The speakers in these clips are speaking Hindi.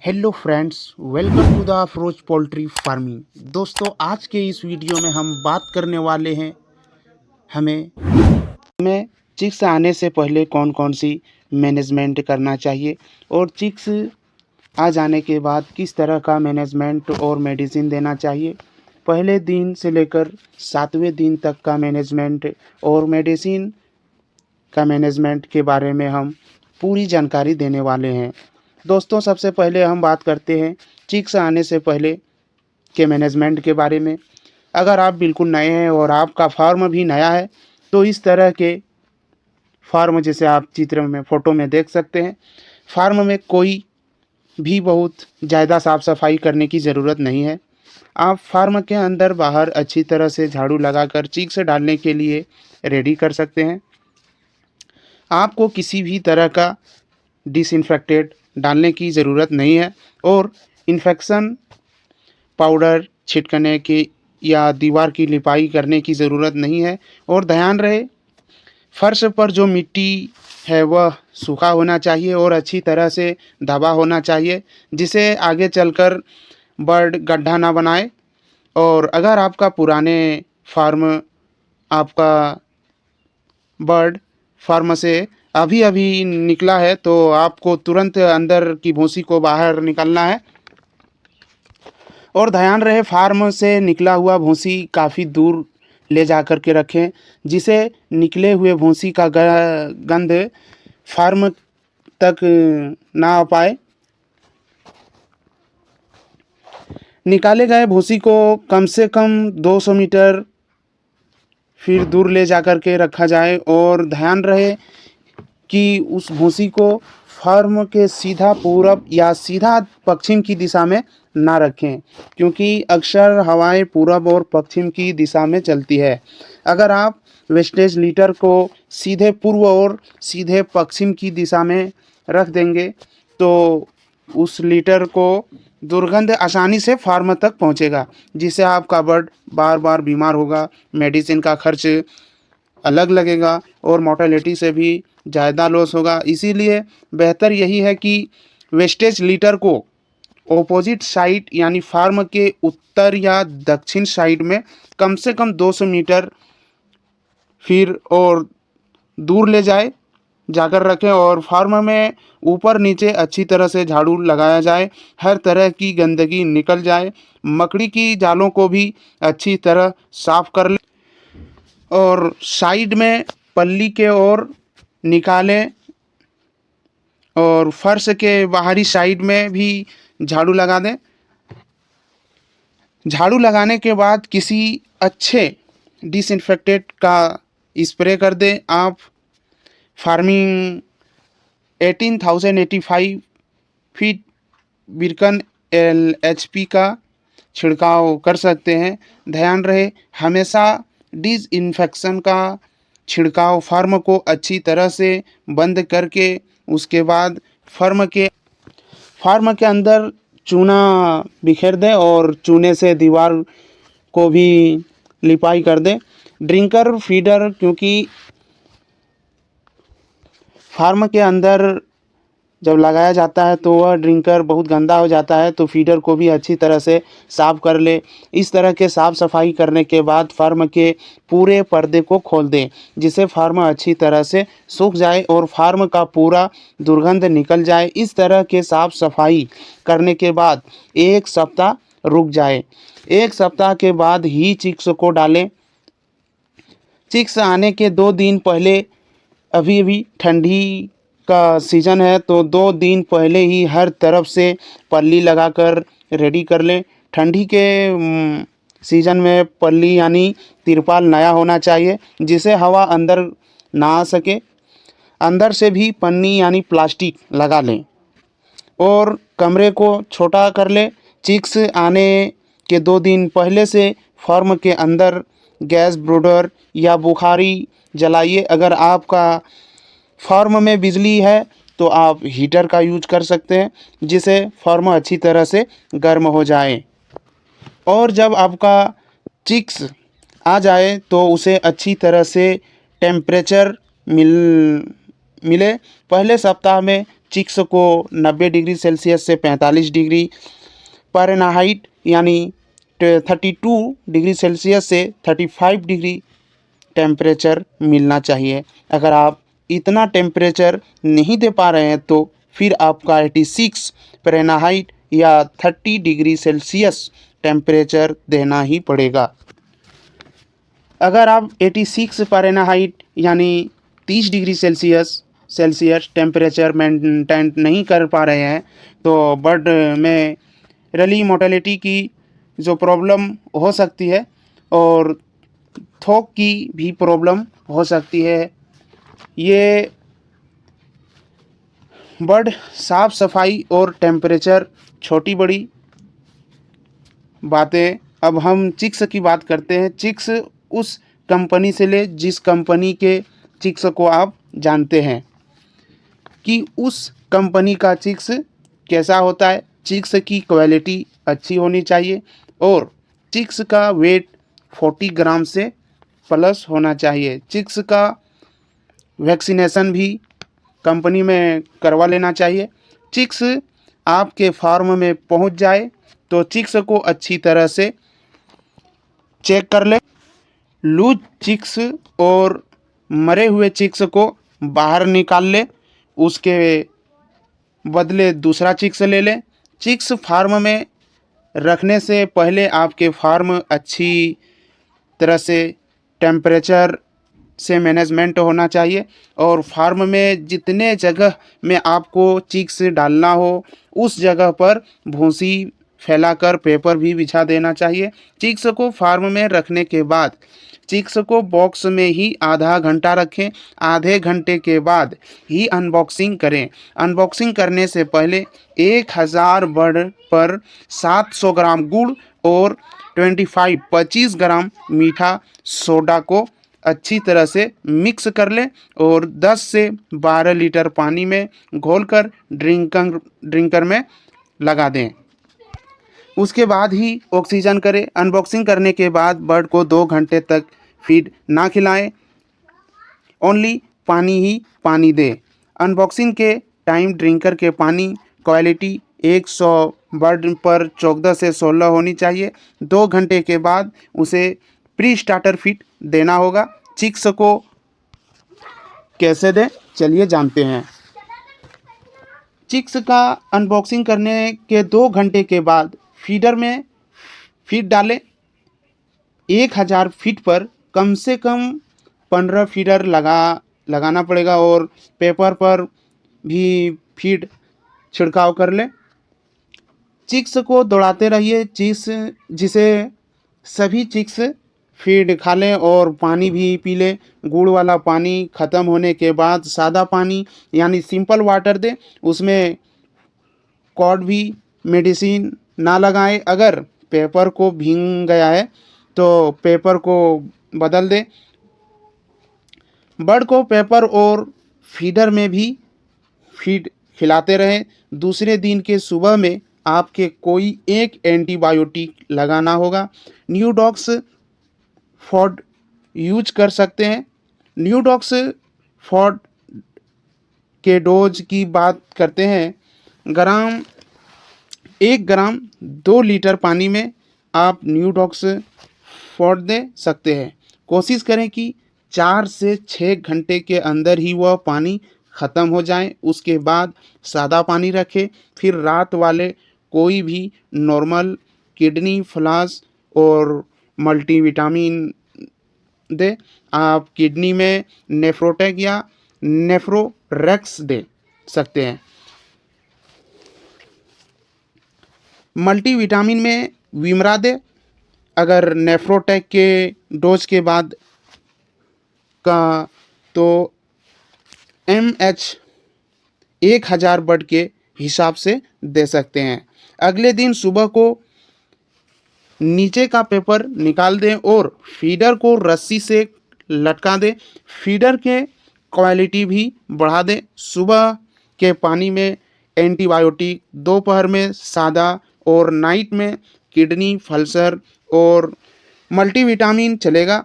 Hello friends, welcome to the Afroz poultry farming. दोस्तों, आज के इस वीडियो में हम बात करने वाले हैं हमें हमें चिक्स आने से पहले कौन कौन सी मैनेजमेंट करना चाहिए और चिक्स आ जाने के बाद किस तरह का मैनेजमेंट और मेडिसिन देना चाहिए। पहले दिन से लेकर 7वें दिन तक का मैनेजमेंट और मेडिसिन का मैनेजमेंट के बारे में हम पूरी जानकारी देने वाले हैं। दोस्तों, सबसे पहले हम बात करते हैं चिक्स आने से पहले के मैनेजमेंट के बारे में। अगर आप बिल्कुल नए हैं और आपका फार्म भी नया है तो इस तरह के फार्म जैसे आप चित्र में फ़ोटो में देख सकते हैं, फार्म में कोई भी बहुत ज़्यादा साफ़ सफाई करने की ज़रूरत नहीं है। आप फार्म के अंदर बाहर अच्छी तरह से झाड़ू लगाकर चिक्स डालने के लिए रेडी कर सकते हैं। आपको किसी भी तरह का डिसइंफेक्टेड डालने की ज़रूरत नहीं है और इन्फेक्शन पाउडर छिड़कने की या दीवार की लिपाई करने की ज़रूरत नहीं है। और ध्यान रहे, फर्श पर जो मिट्टी है वह सूखा होना चाहिए और अच्छी तरह से दबा होना चाहिए, जिसे आगे चलकर बर्ड गड्ढा ना बनाए। और अगर आपका पुराने फार्म आपका बर्ड फार्म से अभी अभी निकला है तो आपको तुरंत अंदर की भूसी को बाहर निकालना है। और ध्यान रहे, फार्म से निकला हुआ भूसी काफ़ी दूर ले जा कर के रखें, जिसे निकले हुए भूसी का गंध फार्म तक ना आ पाए। निकाले गए भूसी को कम से कम 200 मीटर फिर दूर ले जा कर के रखा जाए और ध्यान रहे कि उस भूसी को फार्म के सीधा पूरब या सीधा पश्चिम की दिशा में ना रखें, क्योंकि अक्सर हवाएं पूरब और पश्चिम की दिशा में चलती है। अगर आप वेस्टेज लीटर को सीधे पूर्व और सीधे पश्चिम की दिशा में रख देंगे तो उस लीटर को दुर्गंध आसानी से फार्म तक पहुंचेगा, जिससे आपका बर्ड बार बार बीमार होगा, मेडिसिन का खर्च अलग लगेगा और मोर्टेलिटी से भी ज़्यादा लॉस होगा। इसीलिए बेहतर यही है कि वेस्टेज लीटर को ऑपोजिट साइड यानी फार्म के उत्तर या दक्षिण साइड में कम से कम 200 मीटर फिर और दूर ले जाकर रखें और फार्म में ऊपर नीचे अच्छी तरह से झाड़ू लगाया जाए, हर तरह की गंदगी निकल जाए, मकड़ी की जालों को भी अच्छी तरह साफ कर ले और साइड में पल्ली के ओर निकालें और फर्श के बाहरी साइड में भी झाड़ू लगा दें। झाड़ू लगाने के बाद किसी अच्छे डिसइंफेक्टेंट का स्प्रे कर दें। आप फार्मिंग 18,085 फीट बिरकन LHP का छिड़काव कर सकते हैं। ध्यान रहे, हमेशा डिसइंफेक्शन का छिड़काव फार्म को अच्छी तरह से बंद करके उसके बाद फार्म के अंदर चूना बिखेर दें और चूने से दीवार को भी लिपाई कर दें। ड्रिंकर फीडर, क्योंकि फार्म के अंदर जब लगाया जाता है तो वह ड्रिंकर बहुत गंदा हो जाता है, तो फीडर को भी अच्छी तरह से साफ़ कर ले। इस तरह के साफ़ सफाई करने के बाद फार्म के पूरे पर्दे को खोल दें, जिससे फार्म अच्छी तरह से सूख जाए और फार्म का पूरा दुर्गंध निकल जाए। इस तरह के साफ़ सफाई करने के बाद 1 सप्ताह रुक जाए। 1 सप्ताह के बाद ही चिक्स को डालें। चिक्स आने के 2 दिन पहले, अभी ठंडी का सीज़न है तो 2 दिन पहले ही हर तरफ से पल्ली लगाकर रेडी कर लें। ठंडी के सीज़न में पल्ली यानी तिरपाल नया होना चाहिए, जिसे हवा अंदर ना आ सके। अंदर से भी पन्नी यानी प्लास्टिक लगा लें और कमरे को छोटा कर लें। चिक्स आने के 2 दिन पहले से फार्म के अंदर गैस ब्रूडर या बुखारी जलाइए। अगर आपका फार्म में बिजली है तो आप हीटर का यूज कर सकते हैं, जिससे फार्म अच्छी तरह से गर्म हो जाए। और जब आपका चिक्स आ जाए तो उसे अच्छी तरह से टेम्परेचर मिले। पहले सप्ताह में चिक्स को 90 डिग्री सेल्सियस से 45 डिग्री फ़ारेनहाइट यानी 32 डिग्री सेल्सियस से 35 डिग्री टेम्परेचर मिलना चाहिए। अगर आप इतना टेम्परेचर नहीं दे पा रहे हैं तो फिर आपका 86 फ़ारेनहाइट या 30 डिग्री सेल्सियस टेम्परेचर देना ही पड़ेगा। अगर आप 86 फ़ारेनहाइट यानी 30 डिग्री सेल्सियस टेम्परेचर मेंटेन नहीं कर पा रहे हैं तो बर्ड में अर्ली मोर्टेलिटी की जो प्रॉब्लम हो सकती है और थोक की भी प्रॉब्लम हो सकती है। ये बर्ड साफ़ सफाई और टेम्परेचर छोटी बड़ी बातें। अब हम चिक्स की बात करते हैं। चिक्स उस कंपनी से ले जिस कंपनी के चिक्स को आप जानते हैं कि उस कंपनी का चिक्स कैसा होता है। चिक्स की क्वालिटी अच्छी होनी चाहिए और चिक्स का वेट 40 ग्राम से प्लस होना चाहिए। चिक्स का वैक्सीनेशन भी कंपनी में करवा लेना चाहिए। चिक्स आपके फार्म में पहुंच जाए तो चिक्स को अच्छी तरह से चेक कर ले। लूज चिक्स और मरे हुए चिक्स को बाहर निकाल ले, उसके बदले दूसरा चिक्स ले ले। चिक्स फार्म में रखने से पहले आपके फार्म अच्छी तरह से टेम्परेचर से मैनेजमेंट होना चाहिए और फार्म में जितने जगह में आपको चिक्स डालना हो उस जगह पर भूसी फैलाकर पेपर भी बिछा देना चाहिए। चिक्स को फार्म में रखने के बाद चिक्स को बॉक्स में ही आधा घंटा रखें। आधे घंटे के बाद ही अनबॉक्सिंग करें। अनबॉक्सिंग करने से पहले 1000 बर्ड पर 700 ग्राम गुड़ और 25 ग्राम मीठा सोडा को अच्छी तरह से मिक्स कर लें और 10 से 12 लीटर पानी में घोलकर ड्रिंकर में लगा दें। उसके बाद ही ऑक्सीजन करें। अनबॉक्सिंग करने के बाद बर्ड को 2 घंटे तक फीड ना खिलाएं, ओनली पानी ही पानी दें। अनबॉक्सिंग के टाइम ड्रिंकर के पानी क्वालिटी 100 बर्ड पर 14 से 16 होनी चाहिए। 2 घंटे के बाद उसे प्री स्टार्टर फीड देना होगा। चिक्स को कैसे दें चलिए जानते हैं। चिक्स का अनबॉक्सिंग करने के 2 घंटे के बाद फीडर में फीड डालें। 1000 फीट पर कम से कम 15 फीडर लगाना पड़ेगा और पेपर पर भी फीड छिड़काव कर लें। चिक्स को दौड़ाते रहिए जिसे सभी चिक्स फीड खा लें और पानी भी पी लें। गुड़ वाला पानी ख़त्म होने के बाद सादा पानी यानी सिंपल वाटर दें। उसमें कॉड भी मेडिसिन ना लगाएं। अगर पेपर को भीग गया है तो पेपर को बदल दें। बर्ड को पेपर और फीडर में भी फीड खिलाते रहें। दूसरे दिन के सुबह में आपके कोई एक एंटीबायोटिक लगाना होगा। न्यूडॉक्स फॉड यूज कर सकते हैं। न्यूडॉक्स फॉड के डोज की बात करते हैं। 1 ग्राम 2 लीटर पानी में आप न्यूडॉक्स फॉड दे सकते हैं। कोशिश करें कि 4 से 6 घंटे के अंदर ही वह पानी ख़त्म हो जाए। उसके बाद सादा पानी रखें। फिर रात वाले कोई भी नॉर्मल किडनी फ्लास और मल्टीविटामिन दे। आप किडनी में नेफ्रोटेक या नेफ्रोरेक्स दे सकते हैं। मल्टीविटामिन में विमरा दे। अगर नेफ्रोटेक के डोज के बाद का तो MH 1000 बर्ड के हिसाब से दे सकते हैं। अगले दिन सुबह को नीचे का पेपर निकाल दें और फीडर को रस्सी से लटका दें। फीडर के क्वालिटी भी बढ़ा दें। सुबह के पानी में एंटीबायोटिक, दोपहर में सादा और नाइट में किडनी फल्सर और मल्टीविटामिन चलेगा।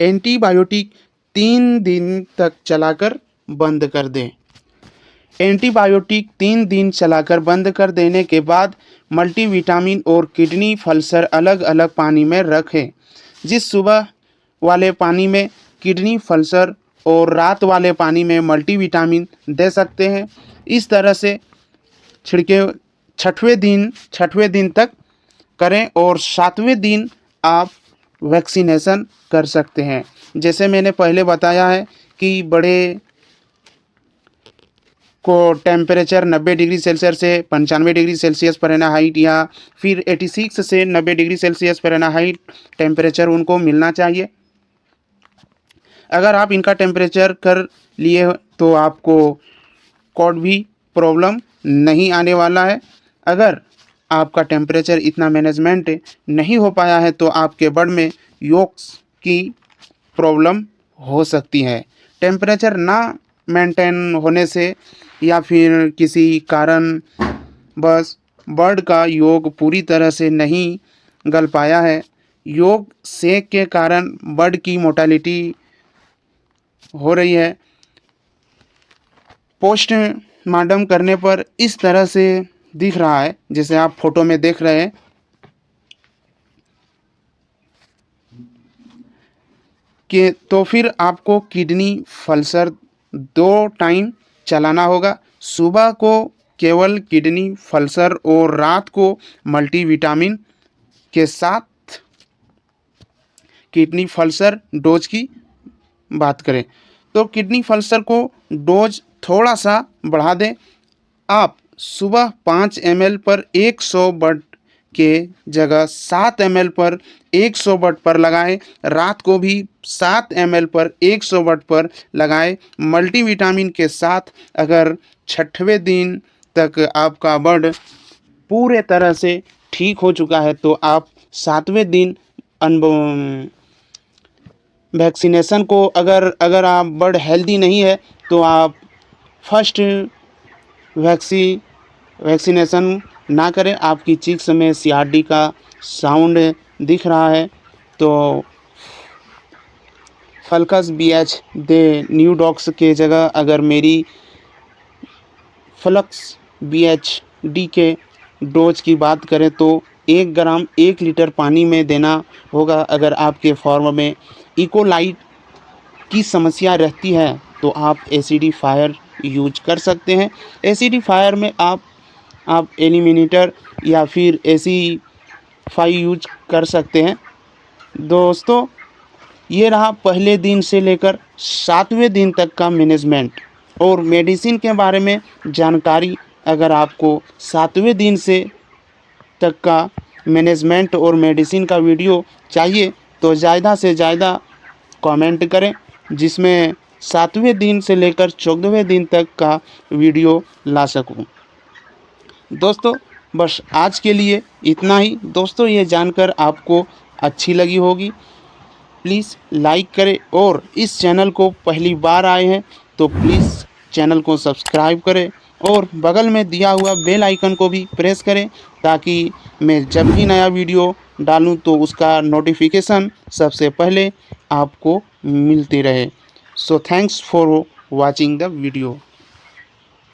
एंटीबायोटिक 3 दिन तक चलाकर बंद कर दें। एंटीबायोटिक 3 दिन चलाकर बंद कर देने के बाद मल्टीविटामिन और किडनी फल्सर अलग अलग पानी में रखें। जिस सुबह वाले पानी में किडनी फल्सर और रात वाले पानी में मल्टीविटामिन दे सकते हैं। इस तरह से छिड़के छठवें दिन तक करें और 7वें दिन आप वैक्सीनेशन कर सकते हैं। जैसे मैंने पहले बताया है कि बड़े को टेम्परेचर 90 डिग्री सेल्सियस से 95 डिग्री सेल्सियस फ़ारेनहाइट या फिर 86 से 90 डिग्री सेल्सियस फ़ारेनहाइट टेम्परेचर उनको मिलना चाहिए। अगर आप इनका टेम्परेचर कर लिए तो आपको कोई भी प्रॉब्लम नहीं आने वाला है। अगर आपका टेम्परेचर इतना मैनेजमेंट नहीं हो पाया है तो आपके बर्ड में योक्स की प्रॉब्लम हो सकती है। टेम्परेचर ना मेंटेन होने से या फिर किसी कारण बस बर्ड का योग पूरी तरह से नहीं गल पाया है, योग सेक के कारण बर्ड की मोर्टेलिटी हो रही है। पोस्टमार्टम करने पर इस तरह से दिख रहा है जैसे आप फोटो में देख रहे हैं कि तो फिर आपको किडनी फल्सर 2 टाइम चलाना होगा। सुबह को केवल किडनी फल्सर और रात को मल्टीविटामिन के साथ। किडनी फल्सर डोज की बात करें तो किडनी फल्सर को डोज थोड़ा सा बढ़ा दें। आप सुबह 5 ml पर 100 बर्ड के जगह 7 ml पर 100 बर्ड पर लगाएं। रात को भी 7 ml पर 100 बर्ड पर लगाएं मल्टीविटामिन के साथ। अगर 6वें दिन तक आपका बर्ड पूरे तरह से ठीक हो चुका है तो आप 7वें दिन वैक्सीनेशन को अगर आप बर्ड हेल्दी नहीं है तो आप फर्स्ट वैक्सीनेशन ना करें। आपकी चीक्स में CRD का साउंड दिख रहा है तो फल्कस BH दे न्यू डॉग्स के जगह अगर मेरी फ्लक्स BHD के डोज की बात करें तो 1 ग्राम 1 लीटर पानी में देना होगा। अगर आपके फार्म में इकोलाइट की समस्या रहती है तो आप एसिडिफायर यूज कर सकते हैं। एसिडिफायर में आप एलिमिनेटर या फिर एसिफाई यूज कर सकते हैं। दोस्तों, ये रहा पहले दिन से लेकर 7वें दिन तक का मैनेजमेंट और मेडिसिन के बारे में जानकारी। अगर आपको 7वें दिन से तक का मैनेजमेंट और मेडिसिन का वीडियो चाहिए तो ज़्यादा से ज़्यादा कमेंट करें, जिसमें 7वें दिन से लेकर 14वें दिन तक का वीडियो ला सकूं। दोस्तों, बस आज के लिए इतना ही। दोस्तों, ये जानकर आपको अच्छी लगी होगी। प्लीज़ लाइक करें और इस चैनल को पहली बार आए हैं तो प्लीज़ चैनल को सब्सक्राइब करें और बगल में दिया हुआ बेल आइकन को भी प्रेस करें ताकि मैं जब भी नया वीडियो डालूं तो उसका नोटिफिकेशन सबसे पहले आपको मिलती रहे। So thanks for watching the video.